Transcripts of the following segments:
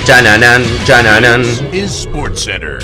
Chananan, chananan. Is SportsCenter.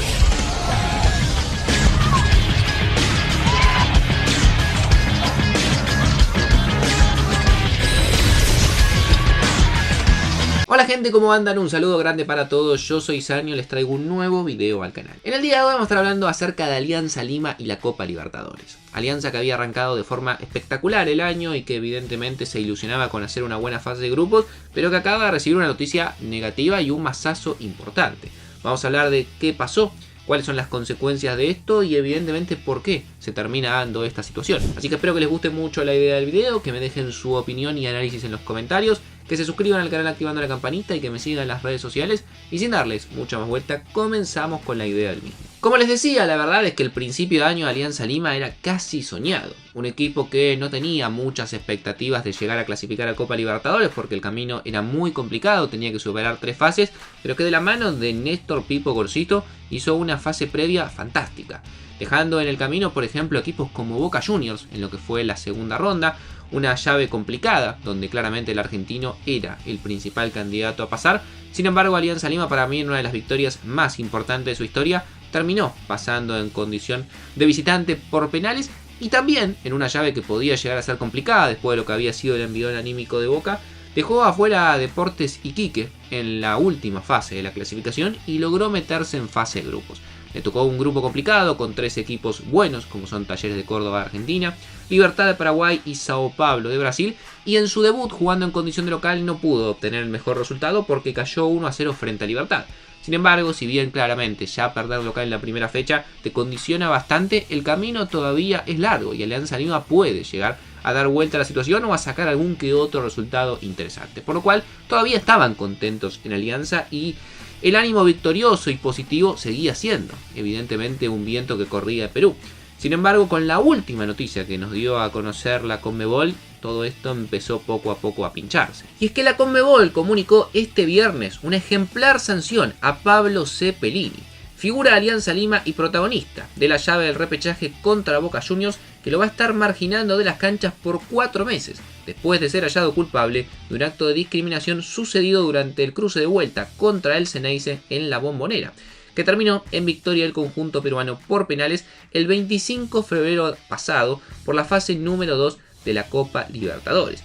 Hola gente, ¿cómo andan? Un saludo grande para todos, yo soy Sanio, les traigo un nuevo video al canal. En el día de hoy vamos a estar hablando acerca de Alianza Lima y la Copa Libertadores. Alianza que había arrancado de forma espectacular el año y que evidentemente se ilusionaba con hacer una buena fase de grupos, pero que acaba de recibir una noticia negativa y un mazazo importante. Vamos a hablar de qué pasó, cuáles son las consecuencias de esto y evidentemente por qué se termina dando esta situación. Así que espero que les guste mucho la idea del video, que me dejen su opinión y análisis en los comentarios, que se suscriban al canal activando la campanita y que me sigan en las redes sociales. Y sin darles mucha más vuelta, comenzamos con la idea del mismo. Como les decía, la verdad es que el principio de año de Alianza Lima era casi soñado. Un equipo que no tenía muchas expectativas de llegar a clasificar a Copa Libertadores porque el camino era muy complicado, tenía que superar 3 fases, pero que de la mano de Néstor Pipo Gorcito hizo una fase previa fantástica, dejando en el camino, por ejemplo, equipos como Boca Juniors en lo que fue la segunda ronda, una llave complicada donde claramente el argentino era el principal candidato a pasar. Sin embargo, Alianza Lima, para mí en una de las victorias más importantes de su historia, terminó pasando en condición de visitante por penales y también en una llave que podía llegar a ser complicada después de lo que había sido el envión anímico de Boca. Dejó afuera a Deportes Iquique en la última fase de la clasificación y logró meterse en fase de grupos. Le tocó un grupo complicado con 3 equipos buenos como son Talleres de Córdoba de Argentina, Libertad de Paraguay y Sao Paulo de Brasil, y en su debut jugando en condición de local no pudo obtener el mejor resultado porque cayó 1-0 frente a Libertad. Sin embargo, si bien claramente ya perder local en la primera fecha te condiciona bastante, el camino todavía es largo y Alianza Lima puede llegar a dar vuelta a la situación o a sacar algún que otro resultado interesante. Por lo cual todavía estaban contentos en Alianza y el ánimo victorioso y positivo seguía siendo, evidentemente, un viento que corría de Perú. Sin embargo, con la última noticia que nos dio a conocer la Conmebol, todo esto empezó poco a poco a pincharse. Y es que la Conmebol comunicó este viernes una ejemplar sanción a Pablo Cepelini, figura de Alianza Lima y protagonista de la llave del repechaje contra Boca Juniors, que lo va a estar marginando de las canchas por 4 meses, después de ser hallado culpable de un acto de discriminación sucedido durante el cruce de vuelta contra el Ceneice en la Bombonera, que terminó en victoria del conjunto peruano por penales el 25 de febrero pasado por la fase número 2 de la Copa Libertadores.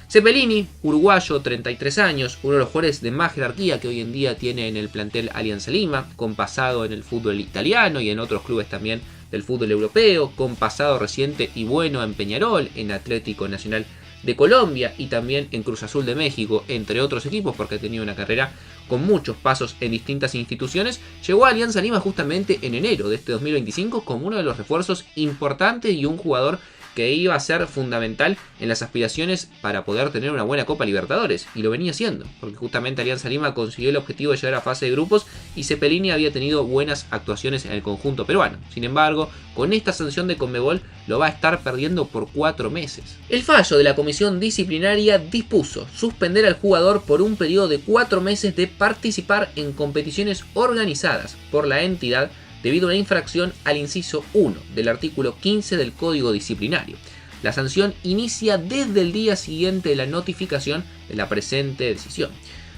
Cepelini, uruguayo, 33 años, uno de los jugadores de más jerarquía que hoy en día tiene en el plantel Alianza Lima, con pasado en el fútbol italiano y en otros clubes también del fútbol europeo, con pasado reciente y bueno en Peñarol, en Atlético Nacional de Colombia y también en Cruz Azul de México, entre otros equipos, porque ha tenido una carrera con muchos pasos en distintas instituciones. Llegó a Alianza Lima justamente en enero de este 2025 como uno de los refuerzos importantes y un jugador que iba a ser fundamental en las aspiraciones para poder tener una buena Copa Libertadores, y lo venía haciendo, porque justamente Alianza Lima consiguió el objetivo de llegar a fase de grupos y Cepelini había tenido buenas actuaciones en el conjunto peruano. Sin embargo, con esta sanción de Conmebol lo va a estar perdiendo por 4 meses. El fallo de la comisión disciplinaria dispuso suspender al jugador por un periodo de 4 meses de participar en competiciones organizadas por la entidad debido a una infracción al inciso 1 del artículo 15 del Código Disciplinario. La sanción inicia desde el día siguiente de la notificación de la presente decisión.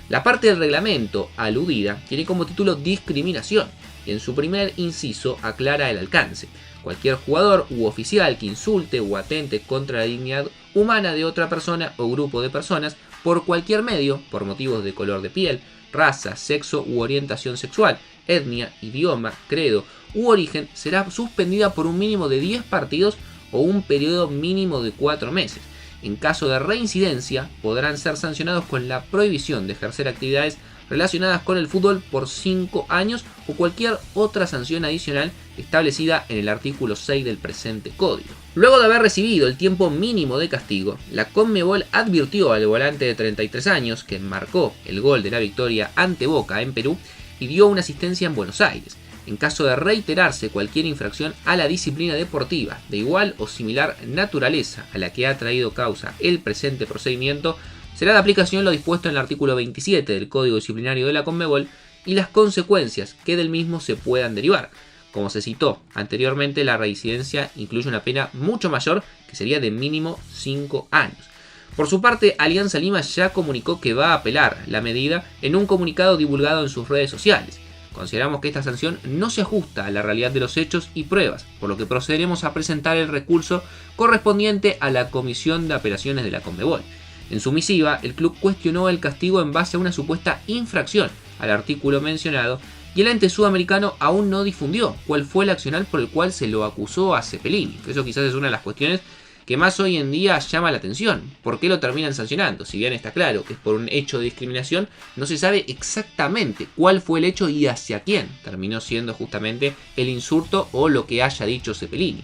La parte del reglamento aludida tiene como título discriminación y en su primer inciso aclara el alcance. Cualquier jugador u oficial que insulte o atente contra la dignidad humana de otra persona o grupo de personas por cualquier medio, por motivos de color de piel, raza, sexo u orientación sexual, etnia, idioma, credo u origen, será suspendida por un mínimo de 10 partidos o un periodo mínimo de 4 meses. En caso de reincidencia, podrán ser sancionados con la prohibición de ejercer actividades relacionadas con el fútbol por 5 años o cualquier otra sanción adicional establecida en el artículo 6 del presente código. Luego de haber recibido el tiempo mínimo de castigo, la Conmebol advirtió al volante de 33 años, que marcó el gol de la victoria ante Boca en Perú y dio una asistencia en Buenos Aires. En caso de reiterarse cualquier infracción a la disciplina deportiva de igual o similar naturaleza a la que ha traído causa el presente procedimiento, será de aplicación lo dispuesto en el artículo 27 del Código Disciplinario de la Conmebol y las consecuencias que del mismo se puedan derivar. Como se citó anteriormente, la reincidencia incluye una pena mucho mayor, que sería de mínimo 5 años. Por su parte, Alianza Lima ya comunicó que va a apelar la medida en un comunicado divulgado en sus redes sociales. Consideramos que esta sanción no se ajusta a la realidad de los hechos y pruebas, por lo que procederemos a presentar el recurso correspondiente a la Comisión de Apelaciones de la Conmebol. En su misiva, el club cuestionó el castigo en base a una supuesta infracción al artículo mencionado y el ente sudamericano aún no difundió cuál fue el accionar por el cual se lo acusó a Cepelini. Eso quizás es una de las cuestiones que más hoy en día llama la atención. ¿Por qué lo terminan sancionando? Si bien está claro que es por un hecho de discriminación, no se sabe exactamente cuál fue el hecho y hacia quién terminó siendo justamente el insulto o lo que haya dicho Cepelini.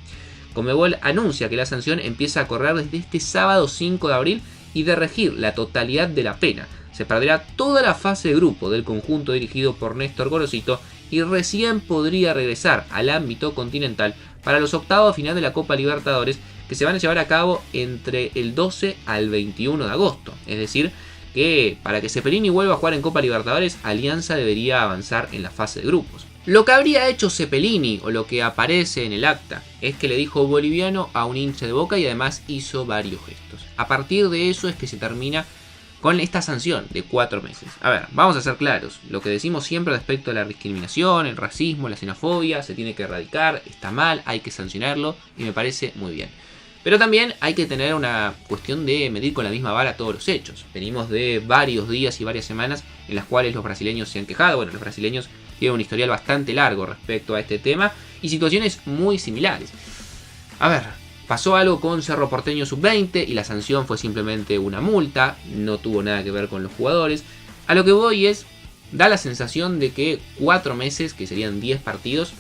Conmebol anuncia que la sanción empieza a correr desde este sábado 5 de abril y de regir la totalidad de la pena. Se perderá toda la fase de grupo del conjunto dirigido por Néstor Gorosito y recién podría regresar al ámbito continental para los octavos de final de la Copa Libertadores, que se van a llevar a cabo entre el 12 al 21 de agosto. Es decir, que para que Cepelini vuelva a jugar en Copa Libertadores, Alianza debería avanzar en la fase de grupos. Lo que habría hecho Cepelini, o lo que aparece en el acta, es que le dijo boliviano a un hincha de Boca y además hizo varios gestos. A partir de eso es que se termina con esta sanción de 4 meses. A ver, vamos a ser claros. Lo que decimos siempre respecto a la discriminación, el racismo, la xenofobia, se tiene que erradicar, está mal, hay que sancionarlo y me parece muy bien. Pero también hay que tener una cuestión de medir con la misma vara todos los hechos. Venimos de varios días y varias semanas en las cuales los brasileños se han quejado. Bueno, los brasileños tienen un historial bastante largo respecto a este tema y situaciones muy similares. A ver, pasó algo con Cerro Porteño Sub-20 y la sanción fue simplemente una multa, no tuvo nada que ver con los jugadores. A lo que voy es, da la sensación de que 4 meses, que serían 10 partidos,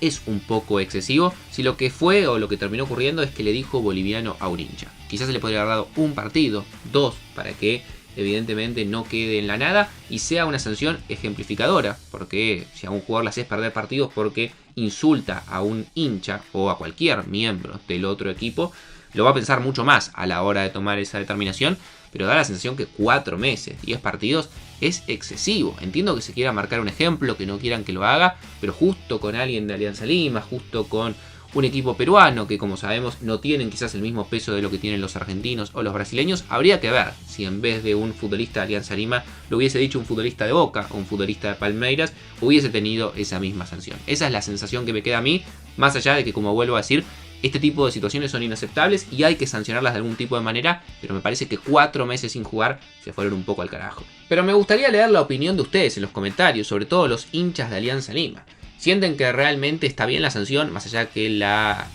es un poco excesivo si lo que fue o lo que terminó ocurriendo es que le dijo boliviano a un hincha. Quizás se le podría haber dado un partido, 2, para que evidentemente no quede en la nada y sea una sanción ejemplificadora, porque si a un jugador le haces perder partidos porque insulta a un hincha o a cualquier miembro del otro equipo, lo va a pensar mucho más a la hora de tomar esa determinación, pero da la sensación que 4 meses, 10 partidos es excesivo. Entiendo que se quiera marcar un ejemplo, que no quieran que lo haga, pero justo con alguien de Alianza Lima, justo con un equipo peruano que, como sabemos, no tienen quizás el mismo peso de lo que tienen los argentinos o los brasileños, habría que ver si en vez de un futbolista de Alianza Lima lo hubiese dicho un futbolista de Boca o un futbolista de Palmeiras, hubiese tenido esa misma sanción. Esa es la sensación que me queda a mí, más allá de que, como vuelvo a decir, este tipo de situaciones son inaceptables y hay que sancionarlas de algún tipo de manera, pero me parece que 4 meses sin jugar se fueron un poco al carajo. Pero me gustaría leer la opinión de ustedes en los comentarios, sobre todo los hinchas de Alianza Lima. ¿Sienten que realmente está bien la sanción, más allá que la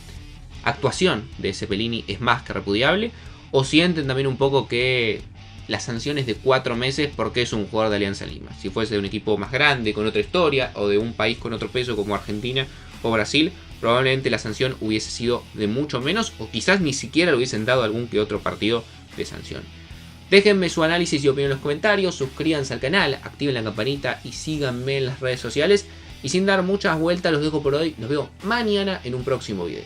actuación de Cepelini es más que repudiable? ¿O sienten también un poco que la sanción es de 4 meses porque es un jugador de Alianza Lima? Si fuese de un equipo más grande, con otra historia, o de un país con otro peso como Argentina o Brasil, probablemente la sanción hubiese sido de mucho menos, o quizás ni siquiera le hubiesen dado algún que otro partido de sanción. Déjenme su análisis y opinión en los comentarios, suscríbanse al canal, activen la campanita y síganme en las redes sociales. Y sin dar muchas vueltas los dejo por hoy, los veo mañana en un próximo video.